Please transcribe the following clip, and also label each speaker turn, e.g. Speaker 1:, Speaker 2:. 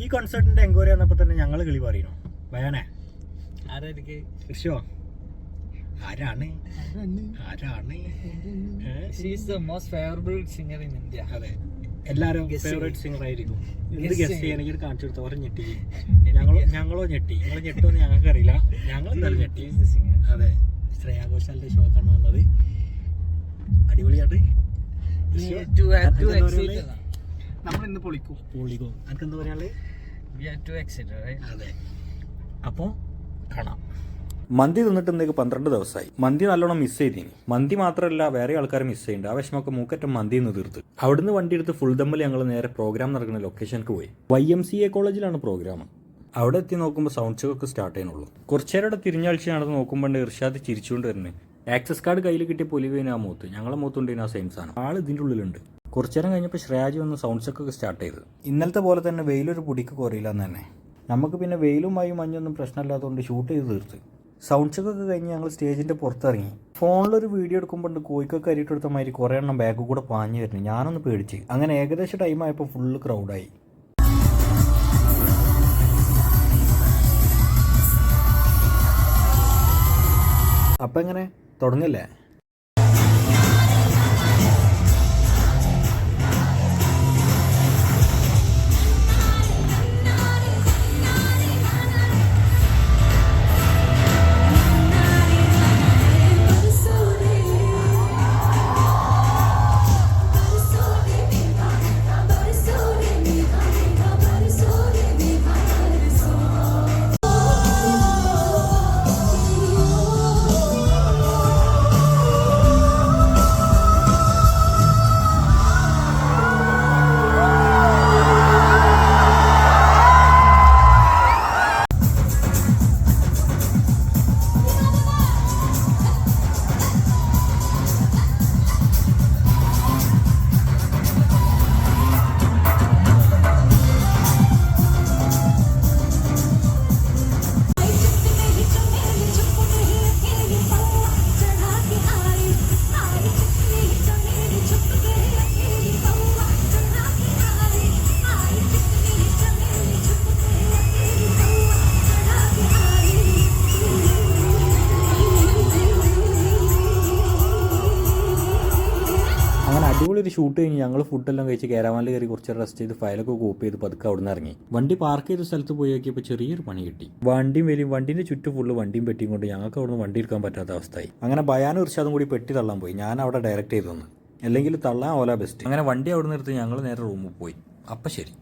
Speaker 1: ഈ കോൺസെർട്ടിന്റെ എൻക്വയറി വന്നപ്പോൾ തന്നെ ഞങ്ങൾ കിളി പറയുന്നു ഭയാനേ കൃഷ്യോ ആരാണ് അതെ എല്ലാരും ഫേവറേറ്റ് സിംഗർ ആയിരിക്കും. എന്ത് ഗസ്റ്റ് ചെയ്യാൻ എനിക്ക് കാണിച്ചു കൊടുത്തു ഓരോ ഞെട്ടി. ഞങ്ങളോ ഞെട്ടി, നിങ്ങൾ ഞെട്ടുമെന്ന് ഞങ്ങൾക്ക് അറിയില്ല, ഞങ്ങൾ എന്തായാലും ഞെട്ടി. അതെ, ശ്രേയാ ഘോഷാലിന്റെ ഷോ ആണ് വന്നത്. അടിപൊളിയായിട്ട് നമ്മൾ ഇന്ന് പൊളിക്കും. അനക്ക് എന്താ പറയാ? അതെ, അപ്പോ കാണാം. മന്തി തിന്നിട്ട് ഇന്നേക്ക് 12 ദിവസമായി. മന്തി നല്ലോണം മിസ് ചെയ്തിനി. മന്തി മാത്രമല്ല വേറെ ആൾക്കാർ മിസ് ചെയ്യുന്നുണ്ട്. ആ വിഷമൊക്കെ മൂക്കറ്റം മന്തി നിന്ന് തീർത്ത്. അവിടുന്ന് വണ്ടി എടുത്ത് ഫുൾ ദമ്മിൽ ഞങ്ങൾ നേരെ പ്രോഗ്രാം നടക്കുന്ന ലൊക്കേഷനിലേക്ക് പോയി. YMCA കോളേജിലാണ് പ്രോഗ്രാം. അവിടെ എത്തി നോക്കുമ്പോൾ സൗണ്ട് ചെക്ക് ഒക്കെ സ്റ്റാർട്ട് ചെയ്യുന്നുള്ളൂ. കുറച്ചേരം തിരിഞ്ഞാഴ്ച നടന്ന് നോക്കുമ്പോൾ ഇർഷാദ് ചിരിച്ചുകൊണ്ട് വരുന്നത്. ആക്സസ് കാർഡ് കയ്യിൽ കിട്ടിയ പൊലിവേന ആ മൂത്ത്, ഞങ്ങളെ മൂത്തുണ്ടേന് ആ സെയിം സാധനം. ആൾ ഇതിൻ്റെ ഉള്ളിലുണ്ട്. കുറച്ചേരം കഴിഞ്ഞപ്പോൾ ശ്രേയാജി വന്ന് സൗണ്ട് ചെക്ക് ഒക്കെ സ്റ്റാർട്ട് ചെയ്ത്. ഇന്നലത്തെ പോലെ തന്നെ വെയിലൊരു പൊടിക്ക് കുറയില്ലെന്ന് തന്നെ. നമുക്ക് പിന്നെ വെയിലുമായി മഞ്ഞൊന്നും പ്രശ്നമില്ലാത്തതുകൊണ്ട് ഷൂട്ട് ചെയ്ത് തീർത്ത്. സൗണ്ട് ചെക്ക് ഒക്കെ കഴിഞ്ഞ് ഞങ്ങൾ സ്റ്റേജിൻ്റെ പുറത്തിറങ്ങി. ഫോണിലൊരു വീഡിയോ എടുക്കുമ്പോൾ കോഴിക്കൊക്കെ അരിയിട്ടെടുത്ത മാതിരി കുറേ എണ്ണം ബാഗ് കൂടെ പാഞ്ഞു വരുന്നു. ഞാനൊന്ന് പേടിച്ച്. അങ്ങനെ ഏകദേശം ടൈമായപ്പോൾ ഫുള്ള് ക്രൗഡായി. അപ്പം എങ്ങനെ തുടങ്ങില്ലേ? അങ്ങനെ അടിപൊളി ഒരു ഷൂട്ട് കഴിഞ്ഞ് ഞങ്ങൾ ഫുഡെല്ലാം കഴിച്ച് കേരവാനിൽ കയറി കുറച്ച് റെസ്റ്റ് ചെയ്ത് ഫയലൊക്കെ കോപ്പി ചെയ്ത് പതുക്കെ അവിടെ നിന്ന് ഇറങ്ങി. വണ്ടി പാർക്ക് ചെയ്ത സ്ഥലത്ത് പോയി നോക്കിയപ്പോൾ ചെറിയൊരു പണി കിട്ടി. വണ്ടിയും വലിയും വണ്ടീൻ്റെ ചുറ്റും ഫുള്ള് വണ്ടിയും പെട്ടിയും കൊണ്ട് ഞങ്ങൾക്ക് അവിടെ നിന്ന് വണ്ടി എടുക്കാൻ പറ്റാത്ത അവസ്ഥയായി. അങ്ങനെ ബയാനും ഇർഷാദും കൂടി പെട്ടി തള്ളാൻ പോയി. ഞാൻ അവിടെ ഡയറക്റ്റ് ചെയ്തു തന്നു. അല്ലെങ്കിൽ തള്ളാൻ ഓല ബെസ്റ്റ്. അങ്ങനെ വണ്ടി അവിടെ നിർത്തി ഞങ്ങൾ നേരെ റൂമിൽ പോയി. അപ്പം ശരി.